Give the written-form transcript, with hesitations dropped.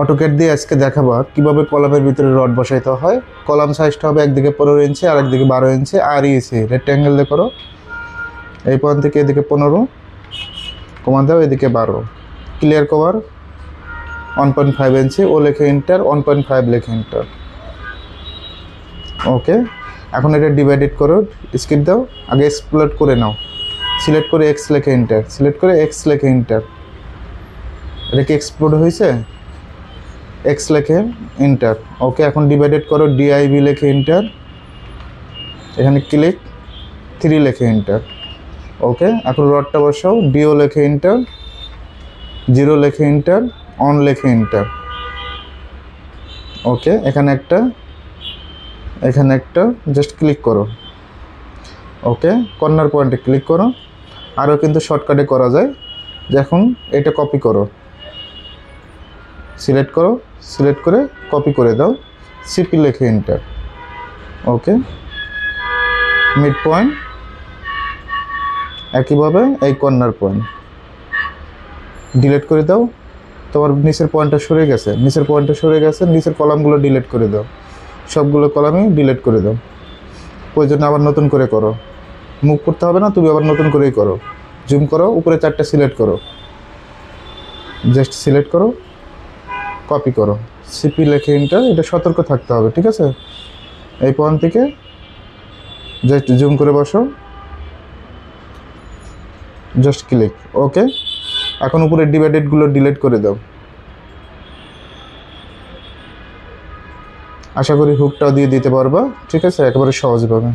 AutoCAD দিয়ে আজকে দেখাবো কিভাবে কলামের ভিতরে রড বসাইতে হয়। কলাম সাইজটা হবে একদিকে 15 ইঞ্চি আর একদিকে 12 ইঞ্চি আর ইসি রেক্ট্যাঙ্গেল দিয়ে করো। এই পয়েন্ট থেকে এদিকে 15 কমা দাও, এদিকে 12। ক্লিয়ার কভার 1.5 ইঞ্চি, ও লেখে ইন্টার, 1.5 লেখে ইন্টার। ওকে, এখন এটা ডিভাইডেড করো, স্কিপ দাও, আগে এক্সপ্লোড করে নাও। সিলেক্ট করে এক্স লেখে ইন্টার, সিলেক্ট করে এক্স লেখে ইন্টার। এটা কি এক্সপ্লোড হয়েছে? এক্স লেখে ইন্টার। ওকে, এখন ডিভাইডেড করো, ডিআইবি লেখে ইন্টার, এখানে ক্লিক 3 লেখে ইন্টার। ওকে, এখন রডটা বসাও, ডিও লেখে ইন্টার, 0 লেখে ইন্টার, অন লেখে ইন্টার। ওকে, এখানে একটা জাস্ট ক্লিক করো। ওকে, কর্নার পয়েন্টে ক্লিক করো। আরও কিন্তু শর্টকাটে করা যায়। এখন এটা কপি করো, সিলেক্ট করো, সিলেক্ট করে কপি করে দাও, সিপি লেখে ইন্টার। ওকে, মিড পয়েন্ট, একইভাবে এই কর্নার পয়েন্ট ডিলিট করে দাও। তোমার নিচের পয়েন্টটা সরে গেছে, নিচের কলামগুলো ডিলিট করে দাও, সবগুলো কলামই ডিলিট করে দাও। প্রয়োজনে আবার নতুন করে করো, মুভ করতে হবে না, তুমি আবার নতুন করেই করো। জুম করো, উপরে 4টা সিলেক্ট করো, জাস্ট সিলেক্ট করো, কপি করো, সিপি লেখে ইন্টার। এটা সতর্ক থাকতে হবে, ঠিক আছে? এই পয়েন্ট থেকে জাস্ট জুম করে বসো, জাস্ট ক্লিক। ওকে, এখন উপরে ডিভাইডেডগুলো ডিলিট করে দাও। আশা করি হুকটাও দিয়ে দিতে পারবা, ঠিক আছে? একেবারে সহজভাবে।